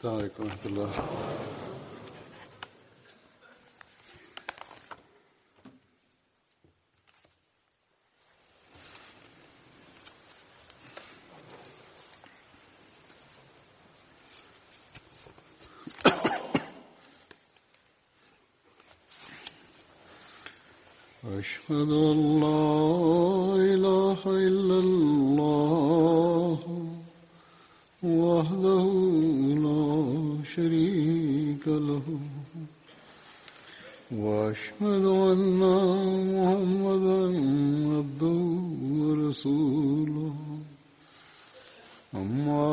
السلام عليكم ورحمة الله. أشهد أن لا إله إلا الله وحده لا شريك له وأشهد أن محمدا عبده ورسوله أما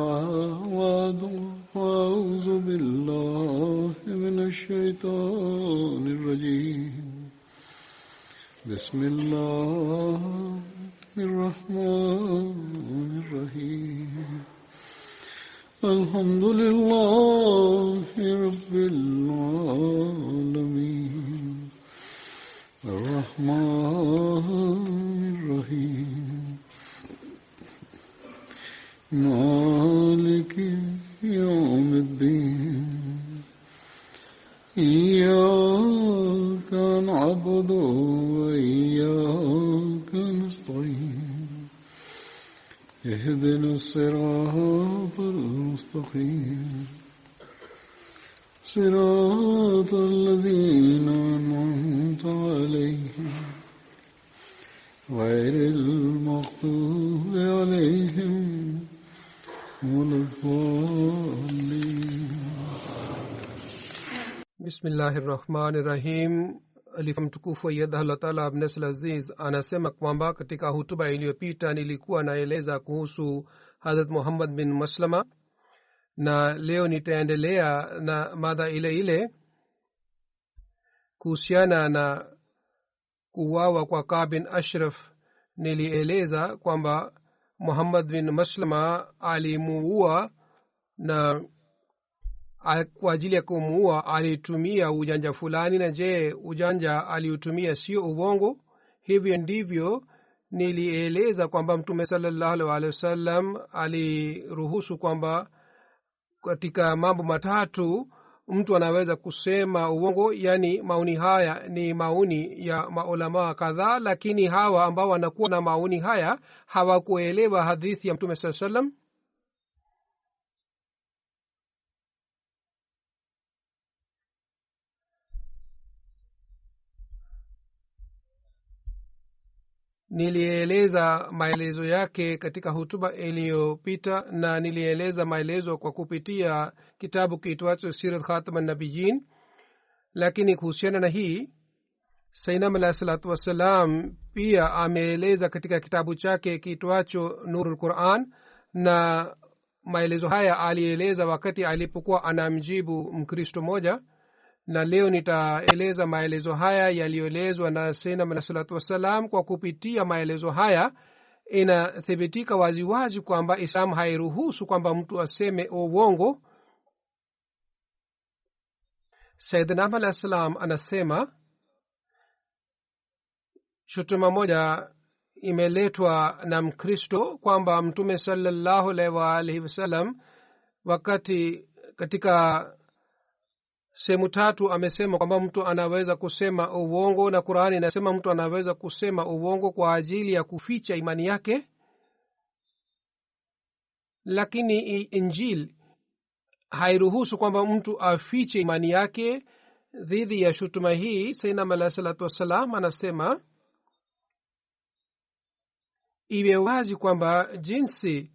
بعد فأعوذ بالله من الشيطان الرجيم بسم الله الرحمن الرحيم الحمد لله رب العالمين الرحمن الرحيم مالك يوم الدين إياك نعبد وإياك نستعين اهدنا الصراط المستقيم صراط الذين أنعمت عليهم غير المغضوب عليهم ولا الضالين. Bismillahirrahmanirrahim. Alifa mtukufu ayyadha Allah Taala Abnesl Aziz anasema kwamba katika hutuba iliyopita nilikuwa naeleza kuhusu Hazrat Muhammad bin Maslama, na leo nitaendelea na mada ile ile kuhusiana na kuuawa kwa Ka'b bin Ashraf. Nilieleza kwamba Muhammad bin Maslama alimuua, na kwa ajili ya kumuua alitumia ujanja fulani, na je, ujanja aliutumia sio uongo? Hivyo ndivyo nilieleza kwamba Mtume sallallahu alaihi wasallam aliruhusu kwamba katika mambo matatu mtu anaweza kusema uongo. Yani maoni haya ni maoni ya maulama kadhaa, lakini hawa ambao wanakuwa na maoni haya hawakuelewa hadithi ya Mtume sallallahu alaihi wasallam. Nilieleza maelezo yake katika hutuba iliyopita, na nilieleza maelezo kwa kupitia kitabu kiitwacho Sirat Khataman Nabiyyin. Lakini kuhusiana na hii, Sayyidina alayhi salatu wassalam pia ameeleza katika kitabu chake kiitwacho Nurul Quran, na maelezo haya alieleza wakati alipokuwa anamjibu Mkristo moja. Na leo nitaeleza maelezo haya yaliyoelezwa na Sayyidina alayhi salatu wassalam. Kwa kupitia maelezo haya inathibitika waziwazi kwamba Islam hairuhusu kwamba mtu aseme uongo. Sayyidina alayhi salam anasema shutuma moja imeletwa na Mkristo kwamba Mtume sallallahu alaihi wasallam wakati katika sehemu tatu amesema kwamba mtu anaweza kusema uongo, na Qur'ani inasema mtu anaweza kusema uongo kwa ajili ya kuficha imani yake. Lakini Injili hairuhusu kwamba mtu afiche imani yake. Dhidi ya shutuma hii, Sayyidina alayhi salatu wassalam anasema iwe wazi kwamba jinsi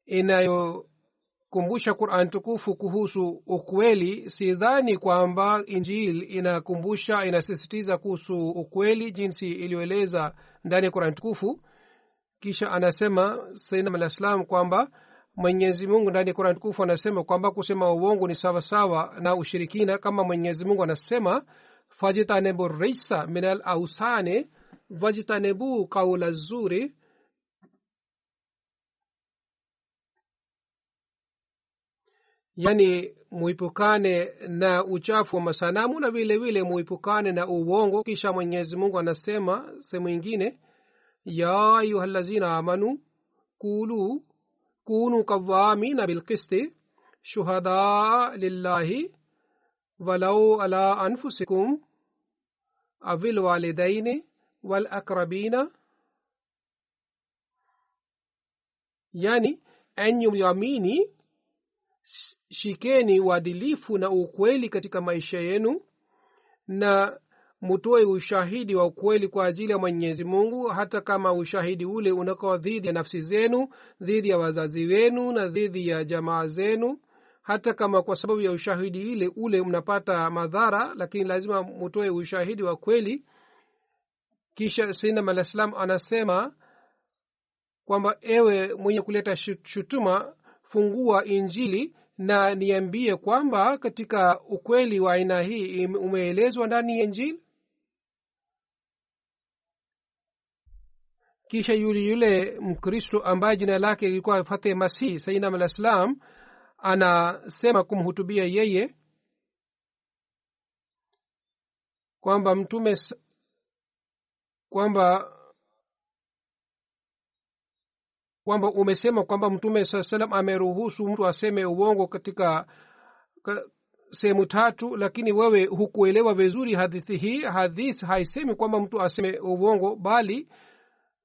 inayokumbusha Qur'an tukufu kuhusu ukweli, sidhani kwamba Injili inasisitiza kuhusu ukweli jinsi iliyoeleza ndani ya Qur'an tukufu. Kisha anasema Sayyidina al-Islam kwamba Mwenyezi Mungu ndani ya Qur'an tukufu anasema kwamba kusema uongo ni sawa sawa na ushirikina, kama Mwenyezi Mungu anasema fajtanibu rijsa minal awsani wajtanibu qawla zuri. Yani muipukane na uchafu wa masanamu na vile vile muipukane na uongo. Kisha Mwenyezi Mungu anasema sehemu nyingine, ya ayyuhallazina amanu kunu qawwamina bilqisti shuhada lillahi walau ala anfusikum awil walidaini wal akrabina, yani enyi mliamini, shikeni uadilifu na ukweli katika maisha yenu na mutoe ushahidi wa ukweli kwa ajili ya Mwenyezi Mungu, hata kama ushahidi ule unakuwa dhidi ya nafsi zenu, dhidi ya wazazi wenu na dhidi ya jamaa zenu. Hata kama kwa sababu ya ushahidi ile ule mnapata madhara, lakini lazima mutoe ushahidi wa kweli. Kisha Sayyidina al-Islam anasema kwamba ewe mwenye kuleta shutuma, fungua Injili na niambie kwamba katika ukweli wa aina hii umeelezwa ndani ya Injili. Kisha yule Mkristo ambaye jina lake lilikuwa Fateh Masih, Sayyidina al-Islam anasema kumhutubia yeye kwamba mtume kwamba umesema kwamba Mtume sallam ameruhusu mtu aseme uongo katika sehemu tatu, lakini wewe hukuelewa vizuri hadithi hii. Hadithi haisemi kwamba mtu aseme uongo, bali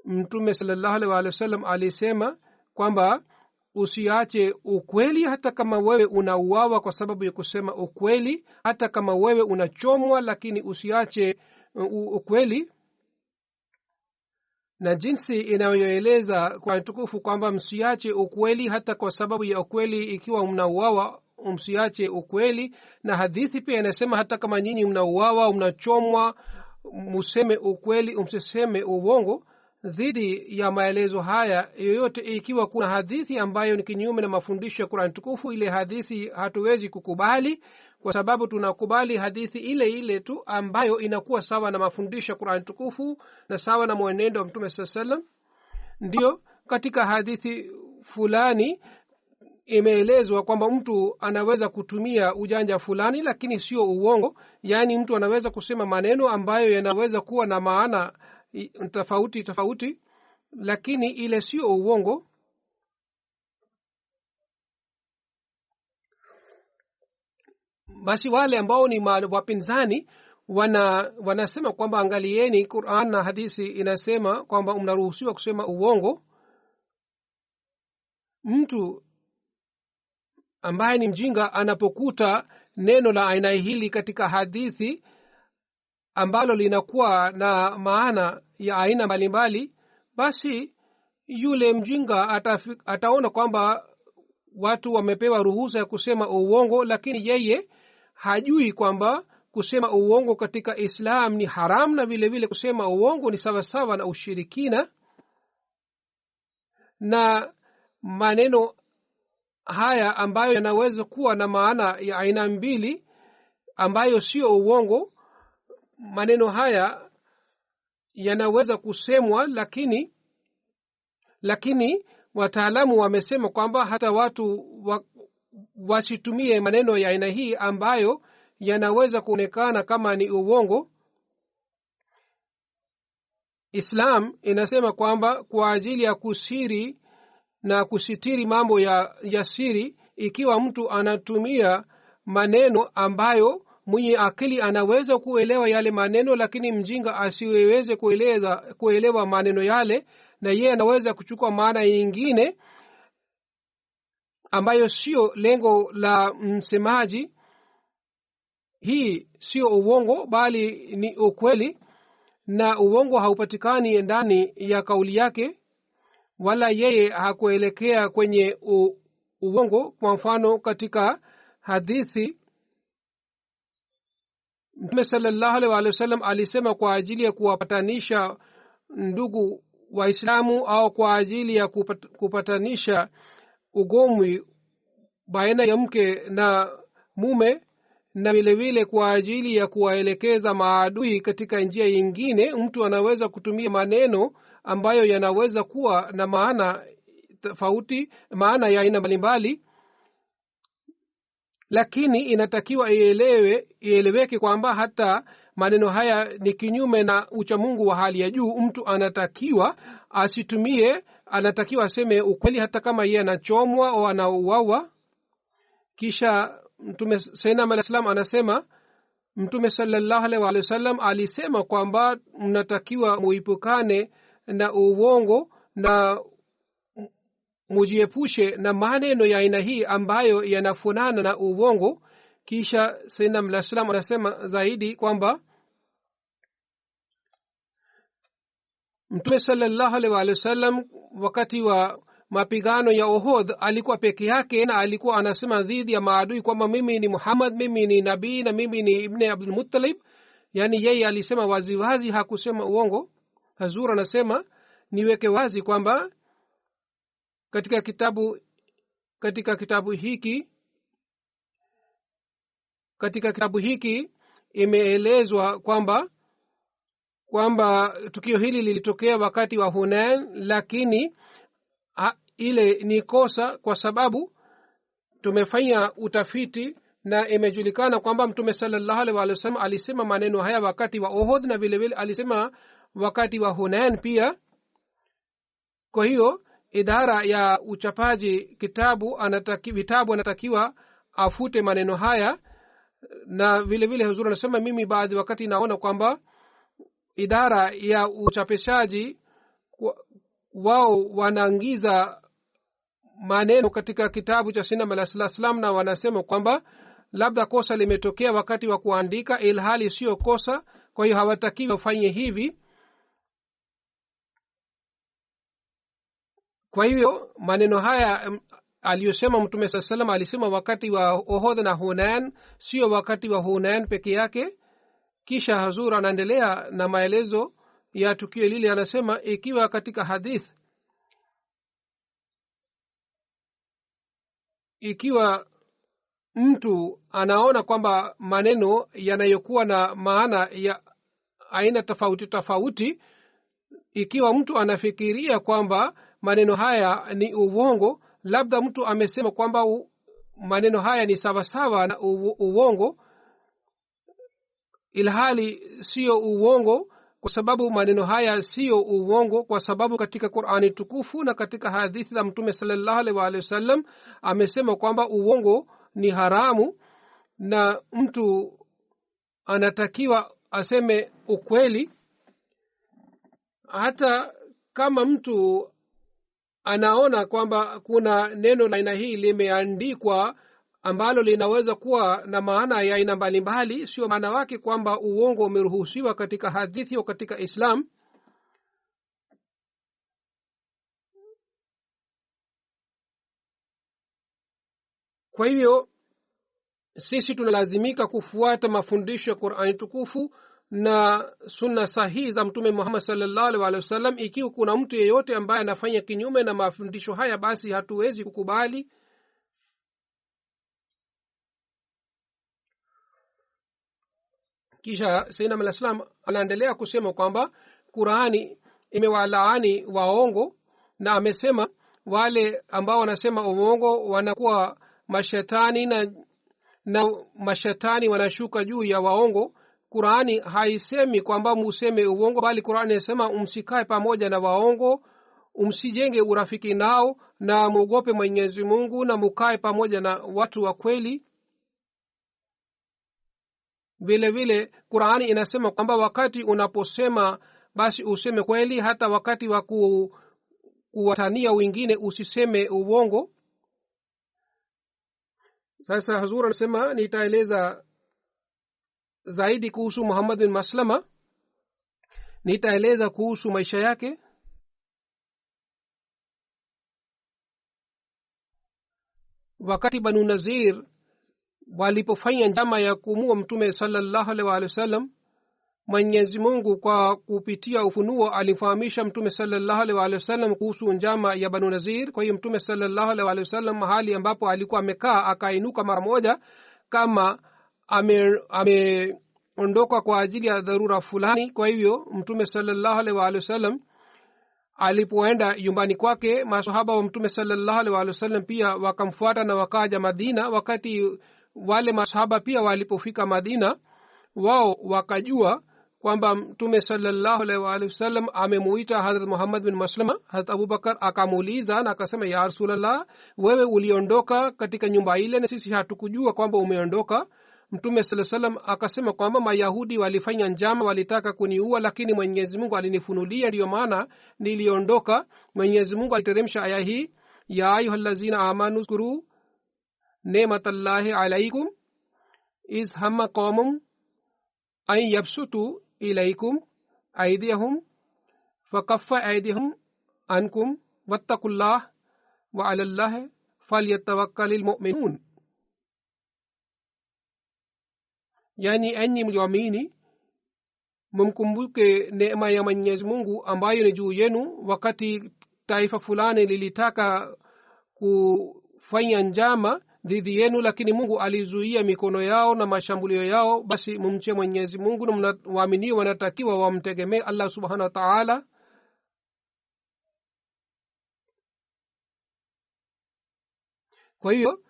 Mtume sallallahu alaihi wasallam alisema kwamba usiache ukweli hata kama wewe unauawa kwa sababu ya kusema ukweli, hata kama wewe unachomwa, lakini usiache ukweli. Na jinsi inayoeleza kwa tukufu kwamba msiache ukweli hata kwa sababu ya ukweli, ikiwa mnauawa msiache ukweli. Na hadithi pia inasema hata kama nyinyi mnauawa, mnachomwa, mseme ukweli, msiseme uongo. Dhidi ya maelezo haya yoyote, ikiwa kuna hadithi ambayo ni kinyume na mafundisho ya Qur'an tukufu, ile hadithi hatuwezi kukubali, kwa sababu tunakubali hadithi ile ile tu ambayo inakuwa sawa na mafundisho ya Qur'an tukufu na sawa na mwenendo wa Mtume sallallahu alaihi wasallam. Ndio katika hadithi fulani imeelezwa kwamba mtu anaweza kutumia ujanja fulani, lakini sio uongo. Yani mtu anaweza kusema maneno ambayo yanaweza kuwa na maana tofauti, lakini ile sio uongo. Basi wale ambao ni wapinzani wanasema kwamba angalieni, Qur'an na hadithi inasema kwamba mnaruhusiwa kusema uongo. Mtu ambaye ni mjinga anapokuta neno la aina hili katika hadithi ambalo linakuwa na maana ya aina mbalimbali, basi yule mjinga ataona kwamba watu wamepewa ruhusa ya kusema uongo, lakini yeye hajui kwamba kusema uongo katika Islam ni haram, na vile vile kusema uongo ni sawa sawa na ushirikina. Na maneno haya ambayo yanaweza kuwa na maana ya aina mbili ambayo sio uongo, maneno haya yanaweza kusemwa, lakini wataalamu wamesema kwamba hata watu wasitumie maneno ya aina hii ambayo yanaweza kuonekana kama ni uongo. Islam inasema kwamba kwa ajili ya kusiri na kusitiri mambo ya siri, ikiwa mtu anatumia maneno ambayo mwenye akili anaweza kuelewa yale maneno, lakini mjinga asiweze kuelewa maneno yale, na yeye anaweza kuchukua maana nyingine ambayo sio lengo la msemaji, hii sio uongo bali ni ukweli. Na uongo haupatikani ndani ya kauli yake, wala yeye hakuelekea kwenye uongo. Kwa mfano, katika hadithi Mtume sallallahu alaihi wasallam alisema kwa ajili ya kuwapatanisha ndugu Waislamu au kwa ajili ya kupatanisha ugomvi baina ya mke na mume, na vile vile kwa ajili ya kuwaelekeza maadui katika njia nyingine, mtu anaweza kutumia maneno ambayo yanaweza kuwa na maana tofauti, maana ya aina mbalimbali, lakini inatakiwa ieleweke kwamba hata maneno haya ni kinyume na uchamungu wa hali ya juu. Mtu anatakiwa asitumie, anatakiwa aseme ukweli hata kama yeye anachomwa au anauawa. kisha mtume sayyidina al-islam anasema mtume sallallahu alaihi wasallam alisema kwamba mnatakiwa muipukane na uongo na mujiepushe na maneno ya aina hii ambayo yanafanana na uongo. Kisha sayyidina al-islam anasema zaidi kwamba mtume sallallahu alaihi wasallam wakati wa mapigano ya Uhud alikuwa peke yake na alikuwa anasema dhidi ya maadui kwamba mimi ni Muhammad, mimi ni nabii na mimi ni ibn Abdul Muttalib. Yani yeye alisema wazi wazi, hakusema uongo. Hazur anasema niweke wazi kwamba katika kitabu hiki imeelezwa kwamba tukio hili lilitokea wakati wa Hunain, lakini ile ni kosa kwa sababu tumefanya utafiti na imejulikana kwamba mtume sallallahu alaihi wasallam alisema maneno haya wakati wa Uhud na vile vile alisema wakati wa Hunain pia. Kwa hiyo idara ya uchapaji vitabu anatakiwa afute maneno haya. Na vile vile huzuri anasema mimi baadhi wakati naona kwamba idara ya uchapishaji wao wanaingiza maneno katika kitabu cha Sayyidina Alayhi Salam na wanasema kwamba labda kosa limetokea wakati wa kuandika, ilhali sio kosa. Kwa hiyo hawatakiwi wafanye hivi. Kwa hiyo maneno haya aliyosema mtume sallallahu alayhi wasallam alisema wakati wa Uhud na Hunain, sio wakati wa Hunain peke yake. Kisha Hazur anaendelea na maelezo ya tukio lile, anasema ikiwa katika hadith, ikiwa mtu anaona kwamba maneno yanayokuwa na maana ya aina tofauti tofauti, ikiwa mtu anafikiria kwamba maneno haya ni uongo, labda mtu amesema kwamba maneno haya ni sawasawa na uongo, ilhali sio uongo, kwa sababu maneno haya sio uongo, kwa sababu katika Qur'ani tukufu na katika hadithi za mtume sallallahu alaihi wasallam amesema kwamba uongo ni haramu na mtu anatakiwa aseme ukweli. Hata kama mtu anaona kwamba kuna neno la aina hii limeandikwa ambalo linaweza kuwa na maana ya aina mbalimbali, sio maana wake kwamba uongo umeruhusiwa katika hadithi au katika Islam. Kwa hivyo sisi tunalazimika kufuata mafundisho ya Qur'ani tukufu na sunna sahihi za mtume Muhammad sallallahu alaihi wasallam. Ikiwa kuna mtu yeyote ambaye anafanya kinyume na mafundisho haya, basi hatuwezi kukubali. Kisha Sayyidina al-Islam anaendelea kusema kwamba Qur'ani imewalaani waongo, na amesema wale ambao wanasema uongo wanakuwa mashetani na mashetani wanashuka juu ya waongo. Qur'ani haisemi kwamba museme uongo, bali Qur'ani inasema msikae pamoja na waongo, msijenge urafiki nao, na muogope Mwenyezi Mungu na mukae pamoja na watu wa kweli. Vile vile Qur'ani inasema kwamba wakati unaposema basi useme kweli, hata wakati wa kuwatania wengine usiseme uongo. Sasa Hazur anasema nitaeleza zaidi kuhusu Muhammad bin Maslama, nitaeleza kuhusu maisha yake. Wakati Banu Nazir walipofanya njama ya kumua mtume sallallahu alaihi wasallam, Mwenyezi Mungu kwa kupitia ufunuo alifahamisha mtume sallallahu alaihi wasallam kuhusu njama ya Banu Nazir. Kwa hiyo mtume sallallahu alaihi wasallam mahali ambapo alikuwa amekaa akainuka mara moja kama ameondoka kwa ajili ya dharura fulani. Kwa hivyo mtume sallallahu alaihi wasallam alipoenda nyumbani kwake, masahaba wa mtume sallallahu alaihi wasallam pia wakamfuata na wakaja Madina. Wakati wale masahaba pia walipofika Madina, wao wakajua kwamba mtume sallallahu alaihi wa alihi wasallam amemuita Hazrat Muhammad bin Maslama. Hazrat Abubakar akamuuliza na akasema, ya Rasulullah, wewe uliondoka katika nyumba ile na sisi hatukujua kwamba umeondoka. Mtume sallallahu alaihi wasallam akasema kwamba Mayahudi walifanya njama, walitaka kuniua, lakini Mwenyezi Mungu alinifunulia, ndio maana niliondoka. Mwenyezi Mungu aliteremsha aya hii, ya ayyuhallazina amanu zkuru ni'matallahi alaykum iz hamma qawmun an yabsutu ilaykum aydiyahum fakaffa aydihim ankum wattaqullaha wa 'alallahi falyatawakkalul mu'minun. Yani enyi mlioamini, mumkumbuke neema ya Mwenyezi Mungu ambayo ni juu yenu wakati taifa fulani lilitaka kufanya njama dhidi yenu, lakini Mungu alizuia mikono yao na mashambulio yao. Basi mumche Mwenyezi Mungu, na waamini wanatakiwa wamtegemee Allah subhanahu wa ta'ala. Kwa hiyo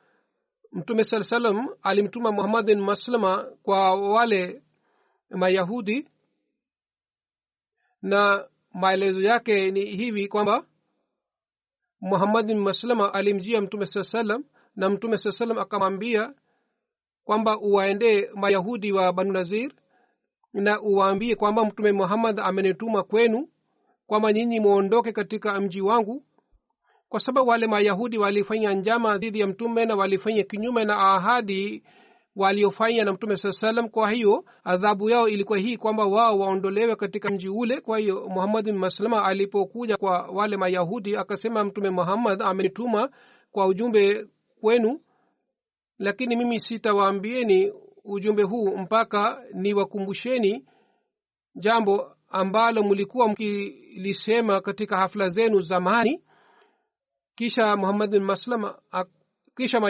Mtume sallallahu alaihi wasallam alimtuma Muhammad bin Maslama kwa wale Mayahudi, na maelezo yake ni hivi kwamba Muhammad bin Maslama alimjia Mtume sallallahu alaihi wasallam, na Mtume sallallahu alaihi wasallam akamwambia kwamba uwaende Mayahudi wa Banu Nazir na uwaambie kwamba Mtume Muhammad amenituma kwenu kwamba nyinyi muondoke katika mji wangu, kwa sababu wale Mayahudi walifanya njama dhidi ya mtume na walifanya kinyume na ahadi waliofanya na Mtume sallallahu alaihi wasallam. Kwa hiyo adhabu yao ilikuwa hii kwamba wao waondolewe katika mji ule. Kwa hiyo Muhammad bin Maslama alipokuja kwa wale Mayahudi akasema, Mtume Muhammad amenituma kwa ujumbe kwenu, lakini mimi sitawaambieni ujumbe huu mpaka niwakumbusheni jambo ambalo mlikuwa mkilisema katika hafla zenu zamani. Kisha Muhammad bin Maslama kisha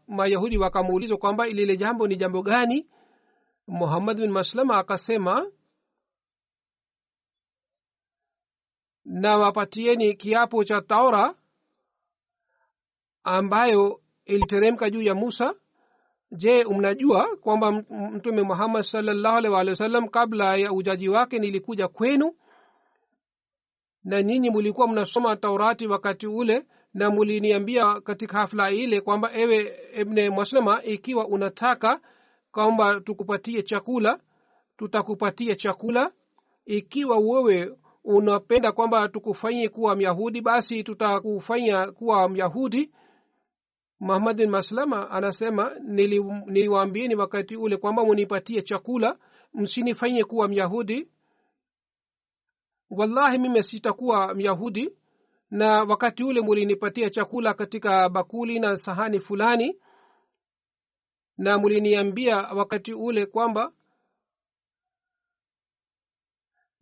Mayahudi wakamuuliza kwamba ile jambo ni jambo gani. Muhammad bin Maslama akasema, na wapatieni kiapo cha Taura ambayo iliteremka juu ya Musa. Je, mnajua kwamba Mtume Muhammad sallallahu alaihi wasallam kabla ya ujaji wake nilikuja kwenu, na nyinyi mlikuwa mnasoma Taurati wakati ule, na muliniambia katika hafla ile kwamba ewe Ibn Maslama, ikiwa unataka kwamba tukupatie chakula tutakupatia chakula, ikiwa wewe unapenda kwamba tukufanyie kuwa Myahudi basi tutakufanya kuwa Myahudi. Muhammad bin Maslama anasema, niliwaambieni wakati ule kwamba munipatie chakula, msinifanyie kuwa Myahudi. Wallahi mimi sitakuwa Myahudi, na wakati ule mulinipatia chakula katika bakuli na sahani fulani, na muliniambia wakati ule kwamba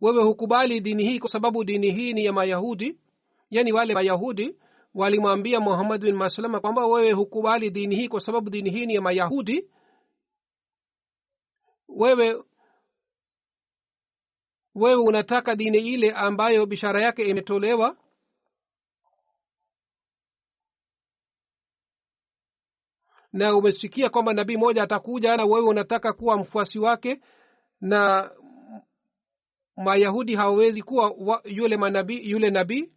wewe hukubali dini hii kwa sababu dini hii ni ya Mayahudi. Yani wale Mayahudi walimwambia Muhammad bin Maslama kwamba wewe hukubali dini hii kwa sababu dini hii ni ya Mayahudi. Wewe unataka dini ile ambayo bishara yake imetolewa. Na umesikia kwamba nabii moja atakuja na wewe unataka kuwa mfuasi wake, na Mayahudi hawawezi kuwa yule nabii.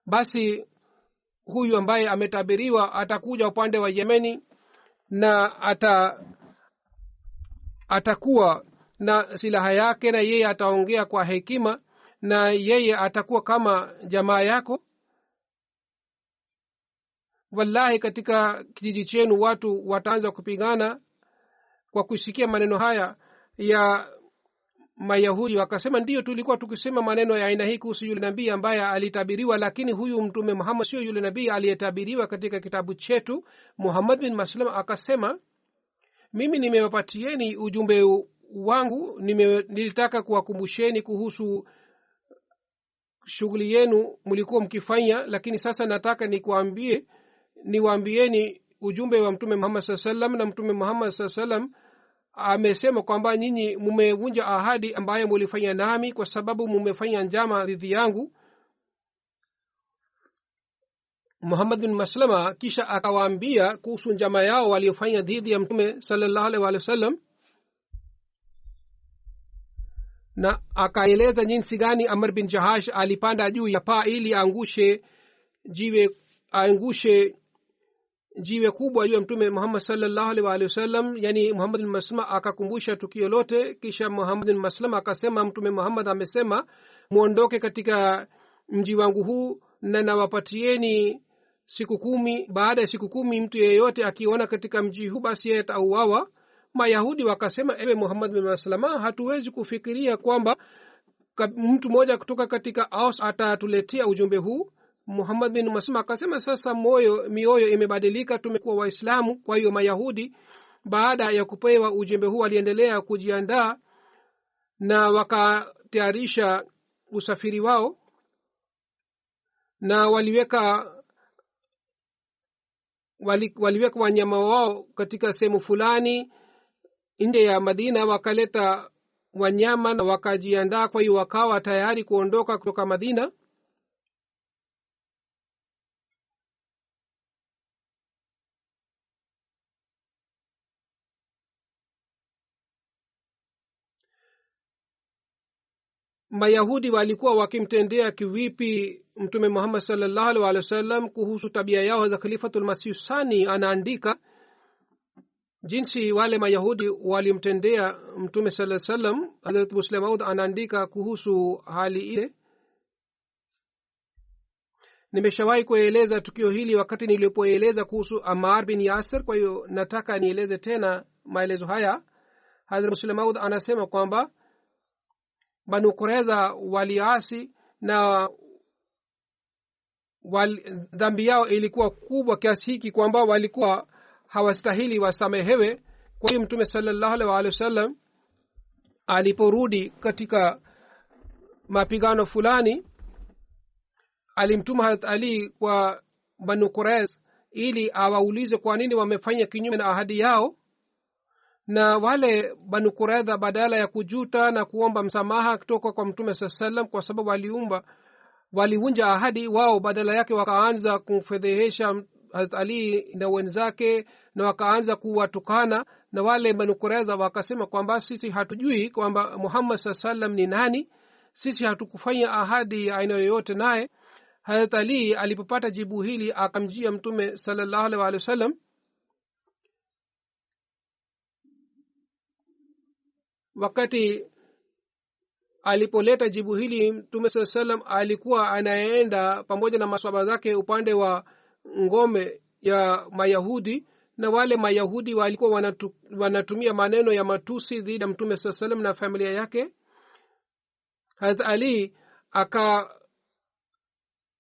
Basi huyu ambaye ametabiriwa atakuja upande wa Yemeni, na atakuwa na silaha yake, na yeye ataongea kwa hekima, na yeye atakuwa kama jamaa yako. Wallahi katika kijiji chenu watu wataanza kupigana kwa kusikia maneno haya ya Mayahudi. Wakasema, ndiyo tulikuwa tukisema maneno ya aina hii kuhusu yule nabii ambaye alitabiriwa, lakini huyu Mtume Muhammad sio yule nabii aliyetabiriwa katika kitabu chetu. Muhammad bin Maslama akasema, mimi nimewapatieni ujumbe wangu, nilitaka kuwakumbusheni kuhusu shughuli yenu mlikuwa mkifanya, lakini sasa nataka niwaambieni ujumbe wa Mtume Muhammad sallallahu alaihi wasallam. Na Mtume Muhammad sallallahu alaihi wasallam amesema kwamba nyinyi mmevunja ahadi ambayo mlifanya nami kwa sababu mmefanya njama dhidi yangu. Muhammad bin Maslama kisha akawaambia kuhusu njama yao waliofanya dhidi ya mtume sallallahu alaihi wasallam, na akaeleza jinsi gani Amr bin Jahash alipanda juu ya paa ili angushe jiwe kubwa juu ya mtume Muhammad sallallahu alaihi wasallam. Yani Muhammad bin Maslama akakumbusha tukio lote. Kisha Muhammad bin Maslama akasema, mtume Muhammad amesema, muondoke katika mji wangu huu na nawapatieni siku 10. Baada ya siku 10 mtu yeyote akiona katika mji huu basi yeye atauawa. Mayahudi wakasema, ewe Muhammad bin Maslama, hatuwezi kufikiria kwamba mtu mmoja kutoka katika Aus atatuletea ujumbe huu. Muhammad bin Maslama akasema, sasa mioyo imebadilika, tumekuwa Waislamu. Kwa hiyo Mayahudi baada ya kupewa ujumbe huu waliendelea kujiandaa na wakatayarisha usafiri wao, na waliweka wanyama wao katika sehemu fulani nje ya Madina. Wakaleta wanyama na wakajiandaa. Kwa hiyo wakawa tayari kuondoka kutoka Madina. Mayahudi walikuwa wakimtendea kivipi mtume Muhammad sallallahu alaihi wasallam? Kuhusu tabia yao za Khalifatul Masih Sani anaandika jinsi wale Mayahudi walimtendea mtume sallallahu alaihi wasallam. Hazrat Muslim Maud anaandika kuhusu hali ile. Nimeshawahi kueleza tukio hili wakati nilipoeleza kuhusu Ammar bin Yasir, kwa hiyo nataka nieleze tena maelezo haya. Hazrat Muslim Maud anasema kwamba Banu Qurayza waliasi na dhambi yao ilikuwa kubwa kiasi hiki kwamba walikuwa hawastahili wasamehewe. Kwa hiyo mtume sallallahu alaihi wasallam aliporudi katika mapigano fulani, alimtuma Hazrat Ali kwa Banu Qurayza ili awaulize kwa nini wamefanya kinyume na ahadi yao. Na wale Banu Qurayza badala ya kujuta na kuomba msamaha kutoka kwa mtume sallam kwa sababu walivunja ahadi, wao badala yake wakaanza kumfedhehesha Hazrat Ali na wenzake na wakaanza kuwatukana. Na wale Banu Qurayza wakasema kwamba sisi hatujui kwamba Muhammad sallam ni nani, sisi hatukufanya ahadi aina yoyote naye. Hazrat Ali alipopata jibu hili akamjia mtume sallallahu alaihi wasallam. Wakati alipoleta jibu hili, mtume sallam alikuwa anaenda pamoja na maswahaba zake upande wa ngome ya Mayahudi, na wale Mayahudi walikuwa wanatumia maneno ya matusi dhidi ya mtume sallam na familia yake. Hazrat Ali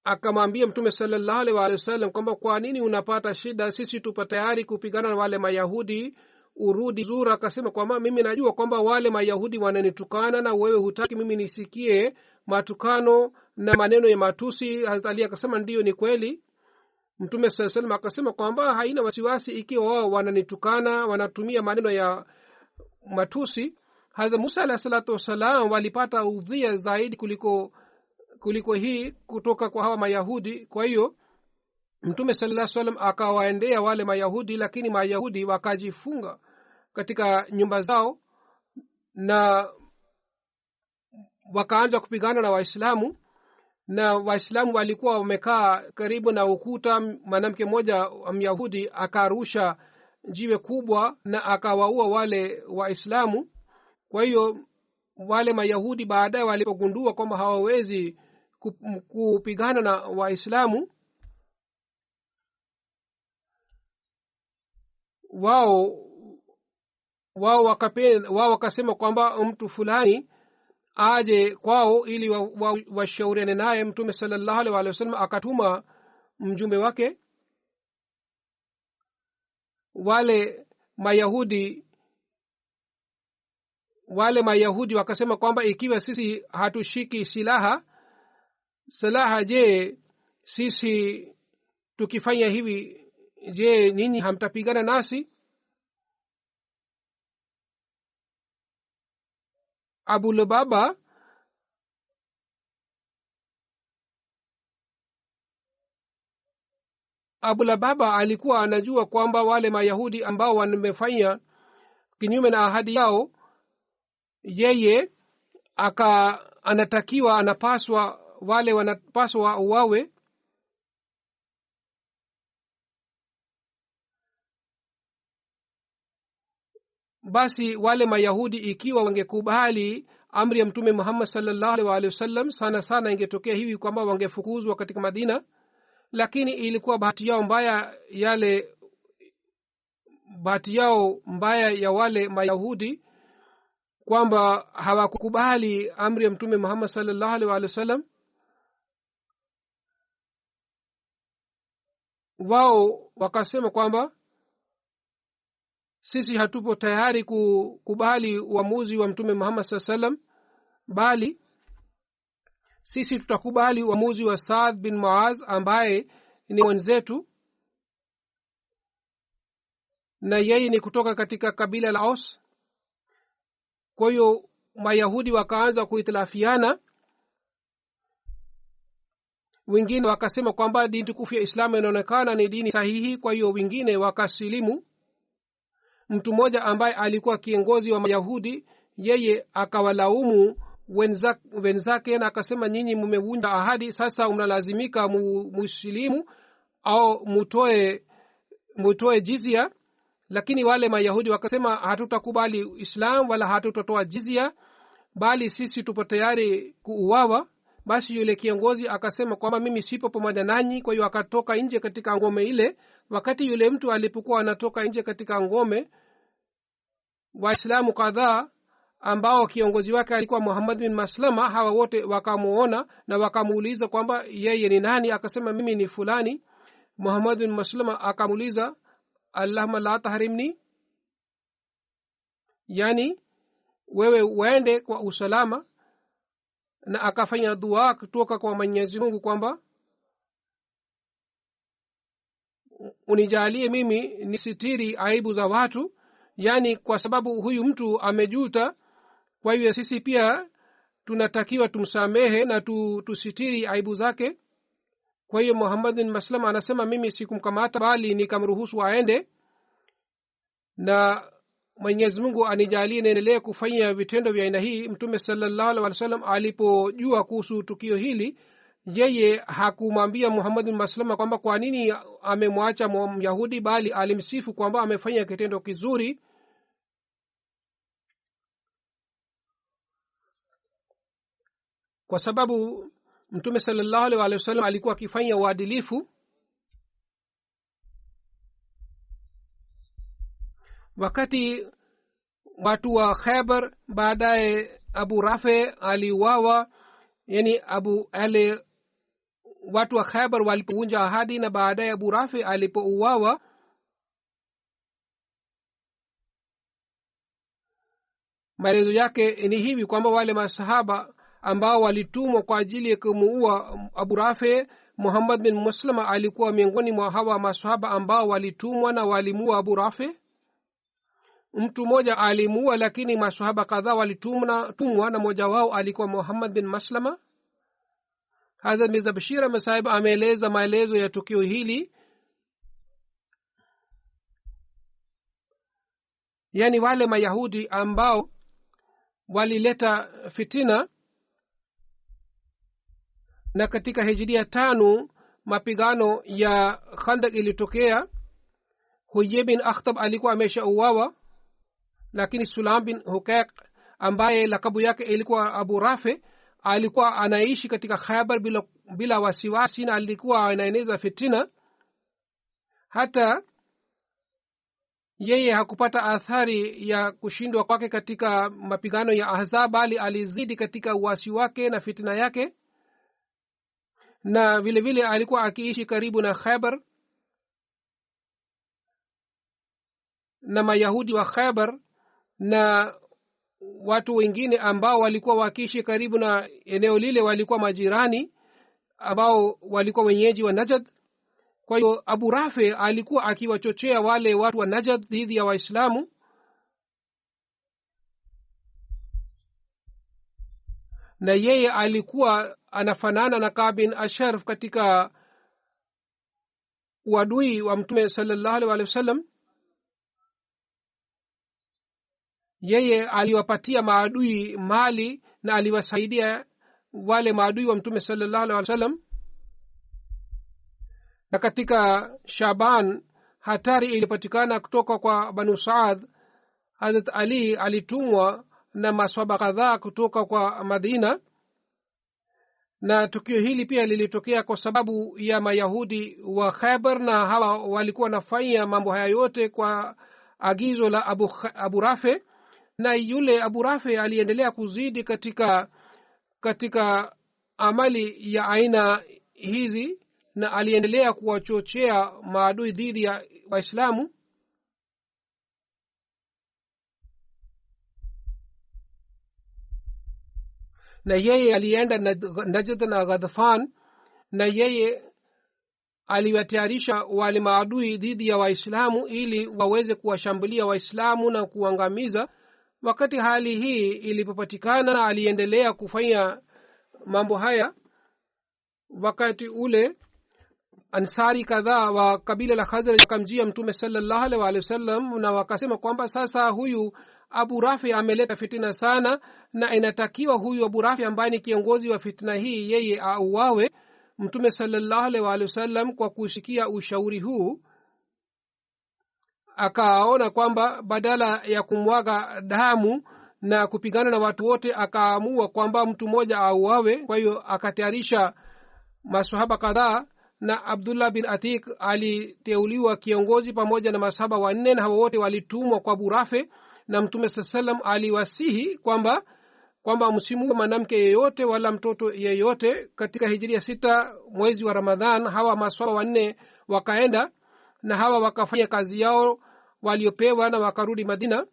akamwambia mtume sallallahu alaihi wasallam kwamba kwa nini unapata shida, sisi tupo tayari kupigana na wale Mayahudi, urudi zura. Akasema kwamba mimi najua kwamba wale Mayahudi wananitukana na wewe hutaki mimi nisikie matukano na maneno ya matusi. Hazrat Ali akasema ndiyo, ni kweli. Mtume sallallahu alaihi wasallam akasema kwamba haina wasiwasi ikiwa wao wananitukana, wanatumia maneno ya matusi. Hazrat Musa alayhi salatu wasalam walipata udhia zaidi kuliko hii kutoka kwa hawa Mayahudi. Kwa hiyo mtume sallallahu alaihi wasallam akawaendea wale Mayahudi, lakini Mayahudi wakajifunga katika nyumba zao na wakaanza kupigana na Waislamu. Na Waislamu walikuwa wamekaa karibu na ukuta. Mwanamke mmoja Myahudi akarusha jiwe kubwa na akawaua wale Waislamu. Kwa hiyo wale Mayahudi baadaye walipogundua kwamba hawawezi kupigana na Waislamu, wao wakasema kwamba mtu fulani aje kwao ili washauriane naye. Mtume sallallahu alaihi wasallam akatuma mjumbe wake. Wale Mayahudi wakasema kwamba ikiwa sisi hatushiki silaha, je, sisi tukifanya hivi, je, ninyi hamtapigana nasi? Abu Lubaba abulababa alikuwa anajua kwamba wale mayahudi ambao wamefanya kinyume na ahadi yao, yeye anatakiwa anapaswa wale wanapaswa uwawe. Basi wale mayahudi ikiwa wangekubali amri ya mtume Muhammad sallallahu alaihi wasallam, sana sana ingetokea hivi kwamba wangefukuzwa katika Madina. Lakini ilikuwa bahati yao mbaya ya wale mayahudi kwamba hawakukubali amri ya mtume Muhammad sallallahu alaihi wasallam. Wao wakasema kwamba sisi hatupo tayari kukubali uamuzi wa mtume Muhammad sallallahu alaihi wasallam, bali sisi tutakubali uamuzi wa Saad bin Muaz ambaye ni mwenzetu, na yeye ni kutoka katika kabila la Aus. Kwa hiyo mayahudi wakaanza kuitilafiana. Wengine wakasema kwamba dini tukufu ya Islamu inaonekana ni dini sahihi, kwa hiyo wengine wakasilimu. Mtu mmoja ambaye alikuwa kiongozi wa mayahudi, yeye akawalaumu wenzake na akasema, nyinyi mmevunja ahadi, sasa mnalazimika muslimu au mutoe jizya. Lakini wale mayahudi wakasema, hatutakubali Islam wala hatutatoa jizya, bali sisi tupo tayari kuuawa. Basi yule kiongozi akasema kwamba mimi sipo pamoja nanyi. Kwa hiyo akatoka nje katika ngome ile. Wakati yule mtu alipokuwa anatoka nje katika ngome, Waislamu kadhaa ambao kiongozi wake alikuwa Muhammad bin Maslama, hawa wote wakamuona na wakamuuliza kwamba yeye ni nani. Akasema, mimi ni fulani. Muhammad bin Maslama akamuuliza, Allahumma la tahrimni, yani wewe uende kwa usalama. Na akafanya dua kutoka kwa Mwenyezi Mungu kwamba unijalie mimi nisitiri aibu za watu, yani kwa sababu huyu mtu amejuta. Kwa hiyo sisi pia tunatakiwa tumsamehe na tusitiri aibu zake. Kwa hiyo Muhammad bin Maslama anasema, mimi sikumkamata bali nikamruhusu aende, na Mwenyezi Mungu anijalie niendelee kufanya vitendo vya aina hii. Mtume sallallahu alaihi wasallam alipojua kuhusu tukio hili, yeye hakumwambia Muhammad bin Maslama kwamba kwa nini amemwacha Myahudi, bali alimsifu kwamba amefanya kitendo kizuri. Kwa sababu Mtume sallallahu alaihi wasallam alikuwa akifanya uadilifu. Wakati watu wa Khaybar, baadaye Abu Rafi aliuawa, yani watu wa Khaybar walipovunja ahadi na baadaye Abu Rafi alipouawa, maelezo yake ni hivi kwamba wale masahaba ambao walitumwa kwa ajili ya kumuua Abu Rafi, Muhammad bin Maslama alikuwa miongoni mwa hawa masahaba ambao walitumwa na walimuua Abu Rafi. Mtu mmoja alimuua, lakini masahaba kadhaa walitumwa na mmoja wao alikuwa Muhammad bin Maslama. Hazrat Mirza Bashir Ahmad Sahib ameeleza maelezo ya tukio hili. Yani wale mayahudi ambao walileta fitina, na katika hijiria 5 mapigano ya Khandak ilitokea. Huyy bin Akhtab alikuwa ameshauawa, lakini Sulam bin Hukaiq ambaye lakabu yake ilikuwa Abu Rafi alikuwa anaishi katika Khaybar bila wasiwasi, na alikuwa anaeneza fitina. Hata yeye hakupata athari ya kushindwa kwake katika mapigano ya Ahzab, bali alizidi katika uasi wake na fitina yake. Na vile vile alikuwa akiishi karibu na Khaybar, na Mayahudi wa Khaybar na watu wengine ambao walikuwa wakiishi karibu na eneo lile walikuwa majirani ambao walikuwa wenyeji wa Najd. Kwa hiyo Abu Rafi alikuwa akiwachochea wale watu wa Najd dhidi ya Waislamu, na yeye alikuwa anafanana na Ka'b bin Ashraf katika uadui wa mtume sallallahu alaihi wasallam, yeye aliwapatia maadui mali na aliwasaidia wale maadui wa mtume sallallahu alaihi wasallam. Na katika Shaban hatari ilipatikana kutoka kwa Banu Saad. Hazrat Ali alitumwa na maswahaba kadhaa kutoka kwa Madina, na tukio hili pia lilitokea kwa sababu ya Mayahudi wa Khaybar, na hawa walikuwa wanafanya mambo haya yote kwa agizo la Abu Rafi. Na yule Abu Rafi aliendelea kuzidi katika amali ya aina hizi, na aliendelea kuwachochea maadui dhidi ya Waislamu. Na yeye alienda Najd na Ghadfan, na yeye aliwatayarisha wale maadui dhidi ya Waislamu ili waweze kuwashambulia Waislamu na kuangamiza. Wakati hali hii ilipopatikana, aliendelea kufanya mambo haya. Wakati ule ansari kadhaa wa kabila la Khazraj wakamjia mtume sallallahu alaihi wasallam na wakasema kwamba sasa huyu Abu Rafi ameleta fitina sana, na inatakiwa huyu Abu Rafi ambaye ni kiongozi wa fitina hii yeye auawe. Mtume sallallahu alaihi wasallam kwa kusikia ushauri huu akaona kwamba badala ya kumwaga damu na kupigana na watu wote, akaamua kwamba mtu mmoja auawe. Kwa hiyo akatayarisha maswahaba kadhaa, na Abdullah bin Atik aliteuliwa kiongozi pamoja na masahaba wanne, na hao wote walitumwa kwa Abu Rafi. Na mtume sallam aliwasihi kwamba msimuue mwanamke yeyote wala mtoto yeyote. Katika Hijria 6 mwezi wa Ramadhan, hawa maswahaba wanne wakaenda na hawa wakafanya kazi yao waliopewa na wakarudi Madina.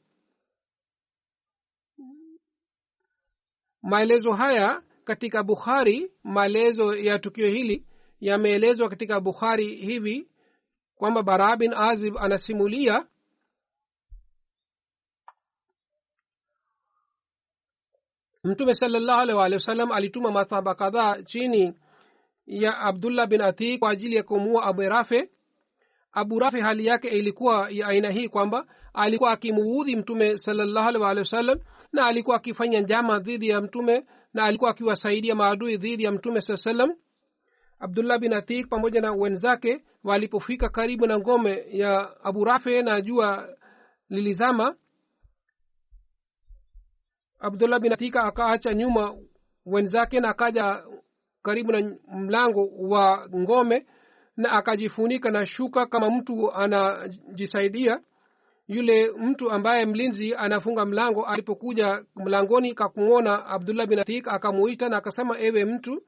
Maelezo haya katika Bukhari, maelezo ya tukio hili yameelezwa katika Bukhari hivi kwamba Bara bin Azib anasimulia Mtume sallallahu alaihi wasallam alituma masahaba kadhaa chini ya Abdullah bin Atik kwa ajili ya kumua Abu Rafi. Abu Rafi hali yake ilikuwa ya aina hii kwamba alikuwa akimuudhi Mtume sallallahu alaihi wasallam, na alikuwa akifanya njama dhidi ya Mtume, na alikuwa akiwasaidia maadui dhidi ya Mtume sallallahu alaihi wasallam. Abdullah bin Atik pamoja na wenzake walipofika karibu na ngome ya Abu Rafi na jua lilizama, Abdullah bin Atik akaacha nyuma wenzake na akaja karibu na mlango wa ngome na akajifunika na shuka kama mtu anajisaidia. Yule mtu ambaye mlinzi anafunga mlango alipokuja mlangoni kakuona Abdullah bin Atik, akamuita na akasema, ewe mtu,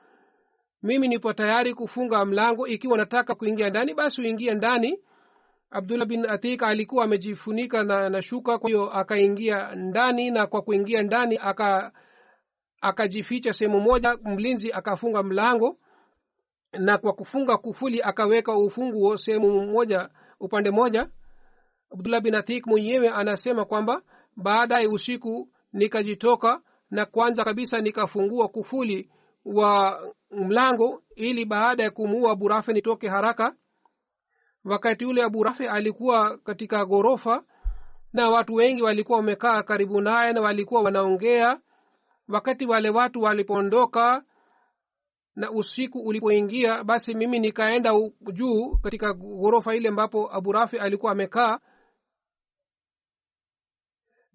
mimi nipo tayari kufunga mlango, ikiwa nataka kuingia ndani basi uingie ndani. Abdullah bin Atik alikuwa amejifunika na shuka, kwa hiyo akaingia ndani, na kwa kuingia ndani akajificha sehemu moja. Mlinzi akafunga mlango, na kwa kufunga kufuli akaweka ufunguo sehemu moja upande moja. Abdullah bin Atik mwenyewe anasema kwamba baada ya usiku nikajitoka na kwanza kabisa nikafungua kufuli wa mlango ili baada ya kumuua Abu Rafi nitoke haraka. Wakati ule Abu Rafi alikuwa katika ghorofa na watu wengi walikuwa wamekaa karibu naye na walikuwa wanaongea. Wakati wale watu walipoondoka na usiku ulipoingia, basi mimi nikaenda juu katika ghorofa ile ambapo Abu Rafi alikuwa amekaa,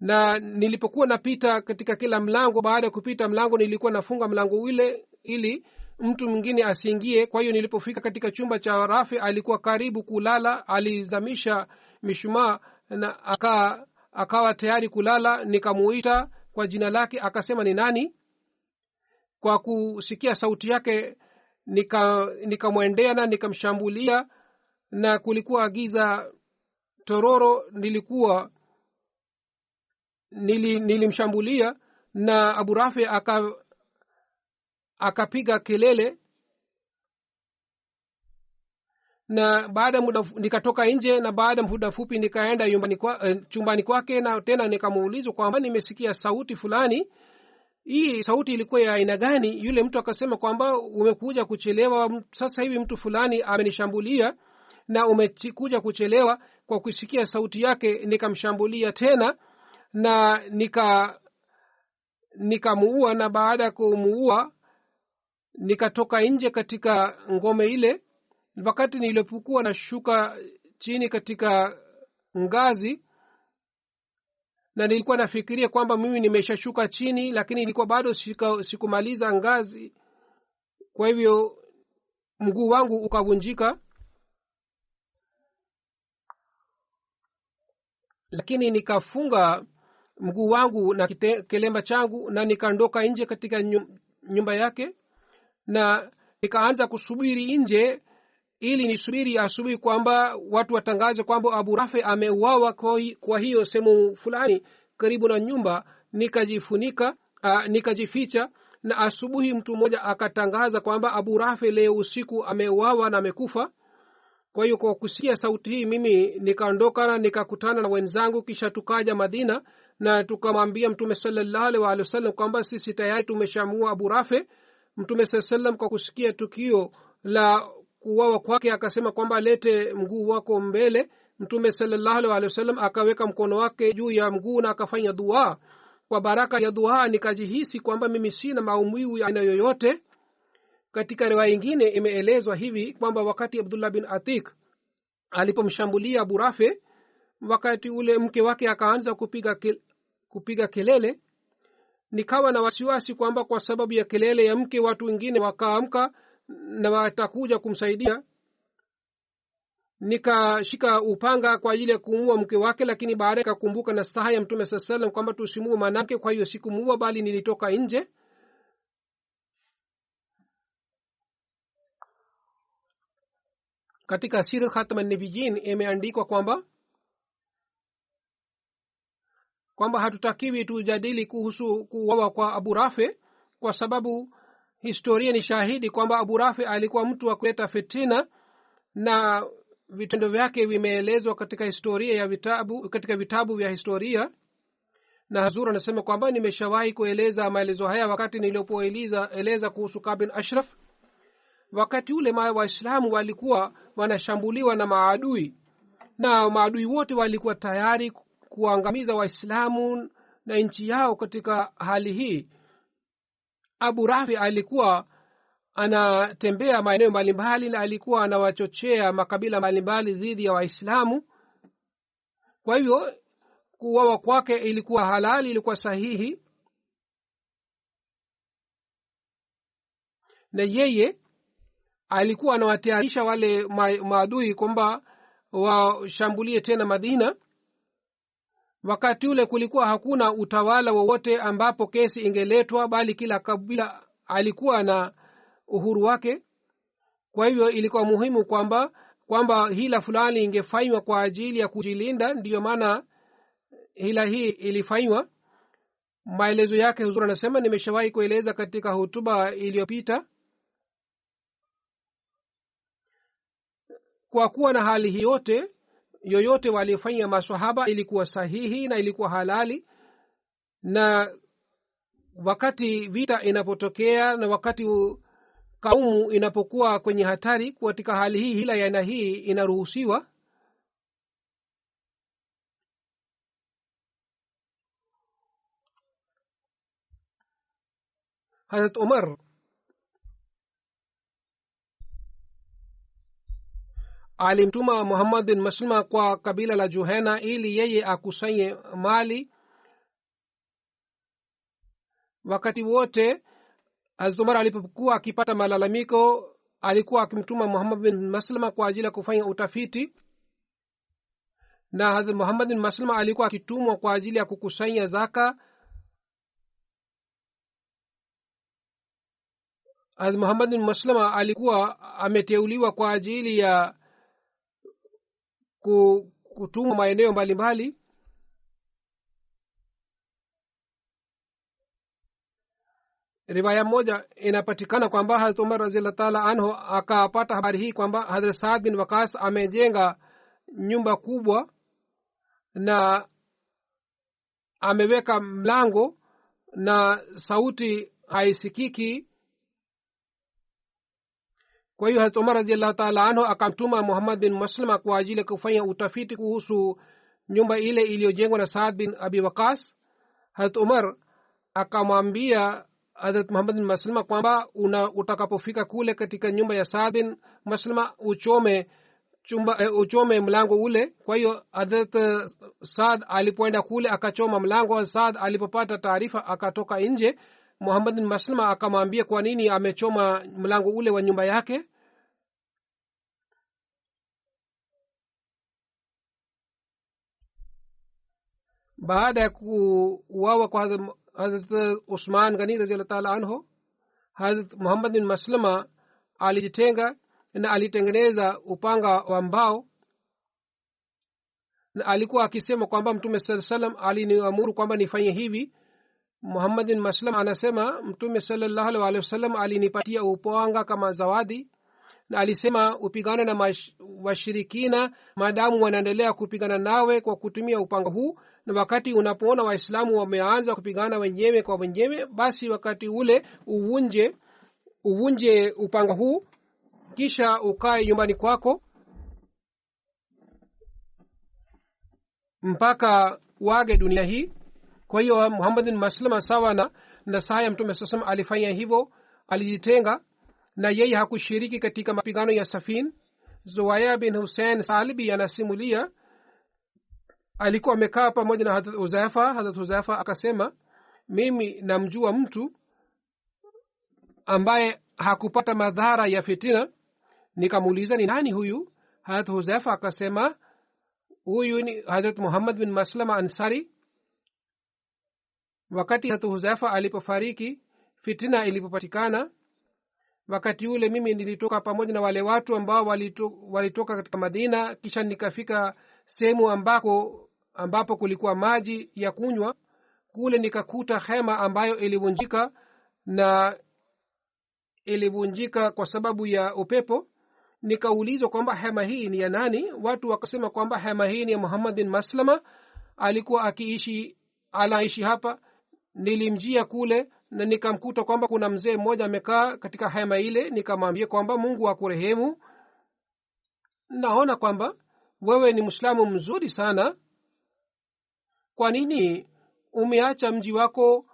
na nilipokuwa napita katika kila mlango, baada ya kupita mlango nilikuwa nafunga mlango ule ili mtu mwingine asiingie. Kwa hiyo nilipofika katika chumba cha Rafi alikuwa karibu kulala, alizamisha mishumaa na akawa tayari kulala. Nikamuita kwa jina lake, akasema ni nani. Kwa kusikia sauti yake nikamwendea na nikamshambulia, na kulikuwa giza tororo. Nilimshambulia na Abu Rafi akapiga kelele, na baada muda nikatoka nje, na baada muda fupi nikaenda chumbani kwake, na tena nikamuuliza kwamba nimesikia sauti fulani, hii sauti ilikuwa ya aina gani? Yule mtu akasema kwamba umekuja kuchelewa, sasa hivi mtu fulani amenishambulia na umekuja kuchelewa. Kwa kusikia sauti yake nikamshambulia tena na nikamuua, na baada ya kumuua nikatoka nje katika ngome ile. Wakati nilipokuwa nashuka chini katika ngazi, na nilikuwa nafikiria kwamba mimi nimeshashuka chini, lakini ilikuwa bado sikumaliza ngazi. Kwa hivyo mguu wangu ukavunjika, lakini nikafunga mguu wangu na kilemba changu na nikaondoka nje katika nyumba yake, na nikaanza kusubiri nje ili nisubiri asubuhi kwamba watu watangaze kwamba Abu Rafi ameuawa. Kwa hiyo sehemu fulani karibu na nyumba nikajifunika, nikajificha, na asubuhi mtu mmoja akatangaza kwamba Abu Rafi leo usiku ameuawa na amekufa. Kwa hiyo kwa kusikia sauti hii mimi nikaondoka na nikakutana na wenzangu, kisha tukaja Madina na tukamwambia Mtume sallallahu alaihi wasallam kwamba sisi tayari tumeshamua Abu Rafi. Mtume sallam kwa kusikia tukio la kuuawa kwake akasema kwamba lete mguu wako mbele. Mtume sallallahu alaihi wasallam akaweka mkono wake juu ya mguu na akafanya dua. Kwa baraka ya dua nikajihisi kwamba mimi sina maumivu ya aina yoyote. Katika riwaya nyingine imeelezwa hivi kwamba wakati Abdullah bin Atik alipomshambulia Abu Rafi, wakati ule mke wake akaanza kupiga kelele. Nikawa na wasiwasi kwamba kwa sababu ya kelele ya mke watu wengine wakaamka na watakuja kumsaidia. Nikashika upanga kwa ajili ya kumuua mke wake, lakini baadaye nikakumbuka na saha ya Mtume sallallahu alaihi wasallam kwamba tusimuue mwanamke. Kwa hiyo sikumuua bali nilitoka nje. Katika Sirat Khatam an-Nabiyyin imeandikwa kwamba hatutakiwi tujadili kuhusu kuuawa kwa Abu Rafi, kwa sababu historia ni shahidi kwamba Abu Rafi alikuwa mtu wa kuleta fitina, na vitendo vyake vimeelezwa katika historia ya katika vitabu vya historia. Na Hazur anasema kwamba nimeshawahi kueleza maelezo haya wakati nilipoeleza kuhusu Ka'b bin Ashraf. Wakati ule Waislamu walikuwa wanashambuliwa na maadui, na maadui wote walikuwa tayari kuangamiza Waislamu na nchi yao. Katika hali hii Abu Rafi alikuwa anatembea maeneo mbalimbali na alikuwa anawachochea makabila mbalimbali dhidi ya Waislamu. Kwa hivyo kuuawa kwake ilikuwa halali, ilikuwa sahihi, na yeye alikuwa anawatayarisha wale maadui kwamba washambulie tena Madina. Wakati ule kulikuwa hakuna utawala wowote ambapo kesi ingeletwa, bali kila kabila alikuwa na uhuru wake. Kwa hivyo ilikuwa muhimu kwamba hila fulani ingefanywa kwa ajili ya kujilinda. Ndiyo maana hila hii ilifanywa. Maelezo yake Huzur anasema nimeshawahi kueleza katika hotuba iliyopita. Kwa kuwa na hali hii yoyote walifanya maswahaba ilikuwa sahihi na ilikuwa halali, na wakati vita inapotokea na wakati kaumu inapokuwa kwenye hatari, katika hali hii hila ya aina hii inaruhusiwa. Hazrat Umar alimtuma Muhammad bin Maslama kwa kabila la Juhena ili yeye akusanye mali. Wakati wote Hazrat Umar alipokuwa akipata malalamiko alikuwa akimtuma Muhammad bin Maslama kwa ajili ya kufanya utafiti, na Hazrat Muhammad bin Maslama alikuwa akitumwa kwa ajili ya kukusanya zaka. Hazrat Muhammad bin Maslama alikuwa ameteuliwa kwa ajili ya kutumwa maeneo mbalimbali. Riwaya moja inapatikana kwamba Hazrat Umar radhiallahu ta'ala anhu akapata habari hii kwamba Hazrat Saad bin Waqas amejenga nyumba kubwa na ameweka mlango na sauti haisikiki. kwa hiyo Hazrat Umar radhiallahu ta'ala anhu akamtuma Muhammad bin Maslama kwa ajili ya kufanya utafiti kuhusu nyumba ile iliyojengwa na Saad bin Abi Waqas. Hazrat Umar akamwambia Hazrat Muhammad bin Maslama kwamba utakapofika kule katika nyumba ya Saad bin Maslama uchome mlango ule. kwa hiyo Hazrat Saad alipoenda kule akachoma mlango. Saad alipopata taarifa akatoka nje. Muhammad bin Maslama akamwambia kwa nini amechoma mlango ule wa nyumba yake. baada ya kuuawa kwa Hazrat Usman Ghani radhiallahu ta'ala anhu, Hazrat Muhammad bin Maslama alijitenga na alitengeneza upanga wa mbao, na alikuwa akisema kwamba Mtume sallallahu alayhi wasallam aliniamuru kwamba nifanye hivi. Muhammad bin Maslama anasema Mtume sallallahu alayhi wasallam alinipatia upanga kama zawadi, na alisema upigane na washirikina maadamu wanaendelea kupigana nawe kwa kutumia upanga huu, na wakati unapoona waislamu wameanza kupigana wenyewe kwa wenyewe, basi wakati ule uvunje upanga huu kisha ukae nyumbani kwako mpaka wage dunia hii. kwa hiyo Muhammad bin Maslama sawa na nasaha ya Mtume sallallahu alayhi wasallam alifanya hivyo, alijitenga na yeye hakushiriki katika mapigano ya Safin. Zuwaya bin Hussein Salibi anasimulia alikuwa amekaa pamoja na Hazrat Uzaifa. Hazrat Uzaifa akasema mimi namjua mtu ambaye hakupata madhara ya fitina. Nikamuuliza ni nani huyu? Hazrat Uzaifa akasema huyu ni Hazrat Muhammad bin Maslama Ansari. wakati Hazrat Uzaifa alipofariki, fitina ilipopatikana, wakati ule mimi nilitoka pamoja na wale watu ambao walitoka katika Madina, kisha nikafika sehemu ambapo kulikuwa maji ya kunywa. Kule nikakuta hema ambayo ilivunjika, na ilivunjika kwa sababu ya upepo. Nikaulizwa kwamba hema hii ni ya nani? Watu wakasema kwamba hema hii ni ya Muhammad bin Maslama, alikuwa anaishi hapa. Nilimjia kule na nikamkuta kwamba kuna mzee mmoja amekaa katika hema ile. Nikamwambia kwamba Mungu akurehemu, naona kwamba wewe ni Muislamu mzuri sana, kwa nini umeacha mji wako,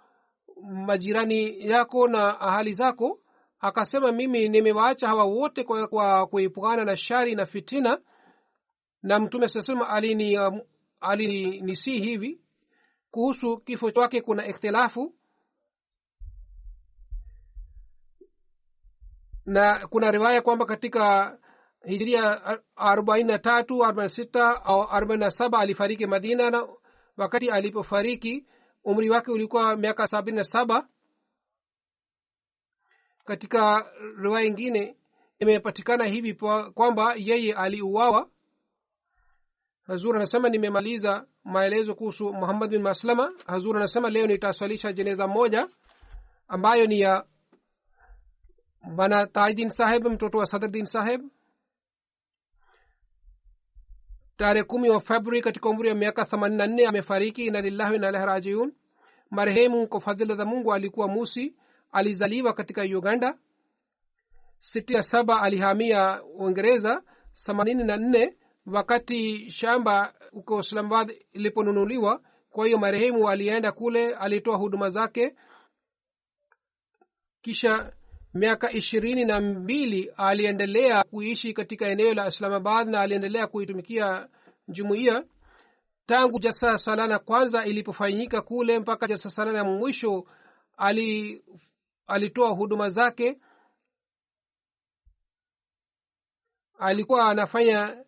majirani yako na ahali zako? Akasema mimi nimewaacha hawa wote kwa kuepukana na shari na fitina, na Mtume sallallahu alayhi wasallam alinisi hivi. Kuhusu kifo chake kuna ikhtilafu, na kuna riwaya kwamba katika Hijria 43, 46 au 47 alifariki Madina, na wakati alipofariki umri wake ulikuwa miaka 77. Katika riwaya nyingine imepatikana hivi kwamba yeye aliuawa. Hazur anasema nimemaliza maelezo kuhusu Muhammad bin Maslama. Hazur anasema leo nitaswalisha jeneza moja ambayo ni ya Bana Tajdin Sahib, mtoto wa Sadruddin Sahib. Tarehe 10 wa Februari katika umri wa miaka 84 amefariki. Inna lillahi wa inna ilaihi rajiun. Marehemu kwa fadhila za Mungu alikuwa Musi, alizaliwa katika Uganda. 67 alihamia Uingereza. 84 wakati shamba huko Islamabad iliponunuliwa, kwa hiyo marehemu alienda kule, alitoa huduma zake. Kisha miaka 22 aliendelea kuishi katika eneo la Islamabad na aliendelea kuitumikia jumuiya. Tangu jalsa salana kwanza ilipofanyika kule mpaka jalsa salana mwisho alitoa huduma zake. Alikuwa anafanya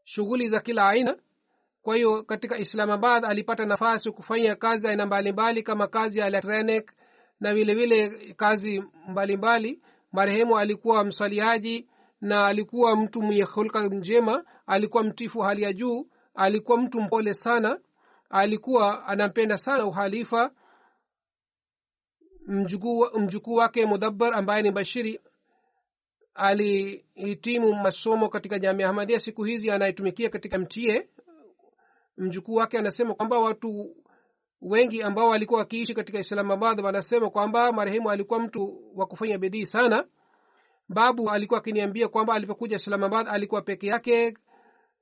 shughuli za kila aina. Kwa hiyo katika Islamabad alipata nafasi kufanya kazi aina mbalimbali kama kazi ya electronic na vile vile kazi mbalimbali. Marehemu alikuwa msaliaji na alikuwa mtu mwenye hulka njema, alikuwa mtifu hali ya juu, alikuwa mtu mpole sana, alikuwa anampenda sana uhalifa. Mjukuu wake Mudabbar ambaye ni Bashiri alihitimu masomo katika Jamia Ahmadiyya, siku hizi anaitumikia katika MTA. Mjukuu wake anasema kwamba watu wengi ambao walikuwa wakiishi katika Islamabad wanasema kwamba marehemu alikuwa mtu wa kufanya bidii sana. babu alikuwa akiniambia kwamba alipokuja Islamabad alikuwa peke yake,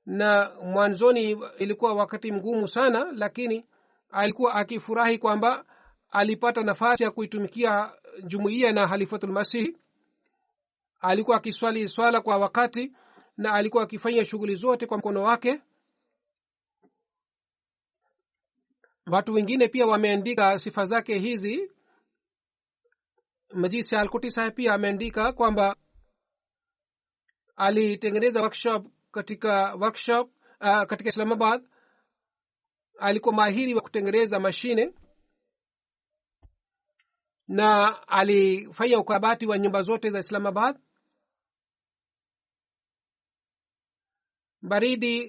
na mwanzoni ilikuwa wakati mgumu sana, lakini alikuwa akifurahi kwamba alipata nafasi ya kuitumikia jumuiya na Halifatul Masih. Alikuwa akiswali swala kwa wakati na alikuwa akifanya shughuli zote kwa mkono wake. Watu wengine pia wameandika sifa zake hizi. Majid Sialkoti Sahib pia ameandika kwamba alitengeneza workshop katika Islamabad. Alikuwa mahiri wa kutengeneza mashine na alifanya ukarabati wa nyumba zote za Islamabad.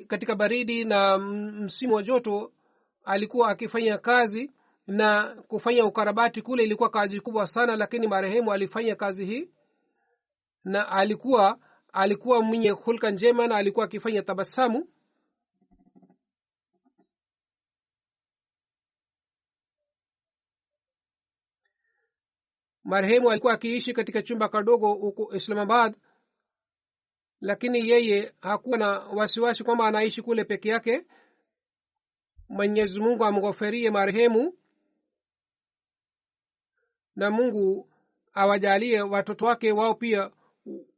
Katika baridi na msimu wa joto alikuwa akifanya kazi, na kufanya ukarabati kule ilikuwa kazi kubwa sana, lakini marehemu alifanya kazi hii, na alikuwa mwenye hulka njema na alikuwa akifanya tabasamu. Marehemu alikuwa akiishi katika chumba kadogo huko Islamabad, lakini yeye hakuwa na wasiwasi kwamba anaishi kule peke yake. Mwenyezi Mungu amghofirie marehemu, na Mungu awajalie watoto wake wao pia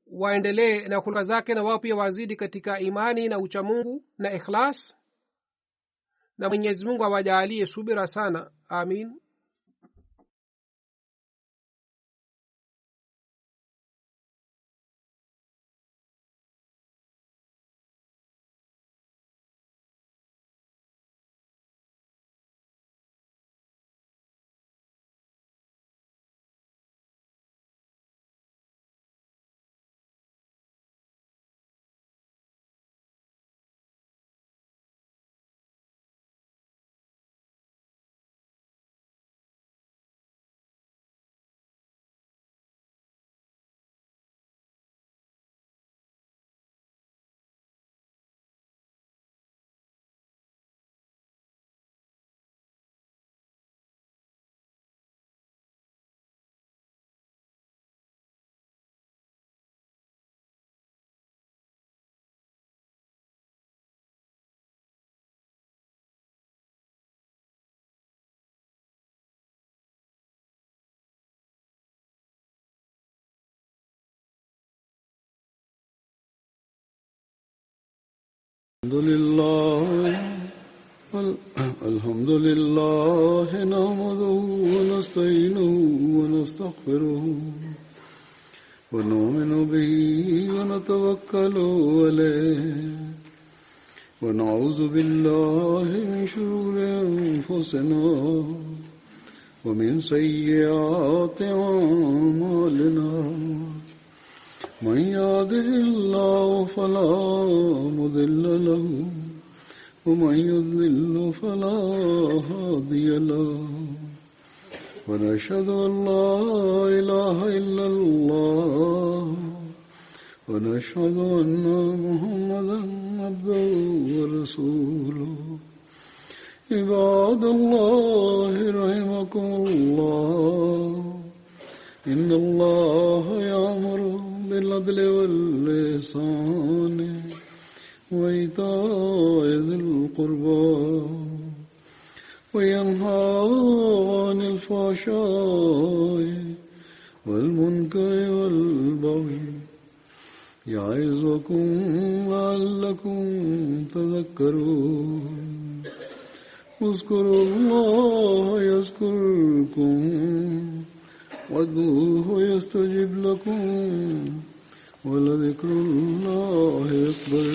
waendelee na hulka zake, na wao pia wazidi katika imani na uchamungu na ikhlas, na Mwenyezi Mungu awajalie subira sana. Amin. الحمد لله نحمده ونستعينه ونستغفره ونؤمن به ونتوكل عليه ونعوذ بالله من شرور أنفسنا ومن سيئات أعمالنا من يهده الله فلا مضل له ومن يضلل فلا هادي له ونشهد أن لا إله إلا الله ونشهد أن محمدا عبده ورسوله عباد الله رحمكم الله إن الله يأمر بالعدل والإحسان وإيتاء ذي القربى وينهى عن الفحشاء والمنكر والبغي يعظكم لعلكم تذكرون اذكروا الله يذكركم وادعوه يستجب لكم ولذكر الله أكبر.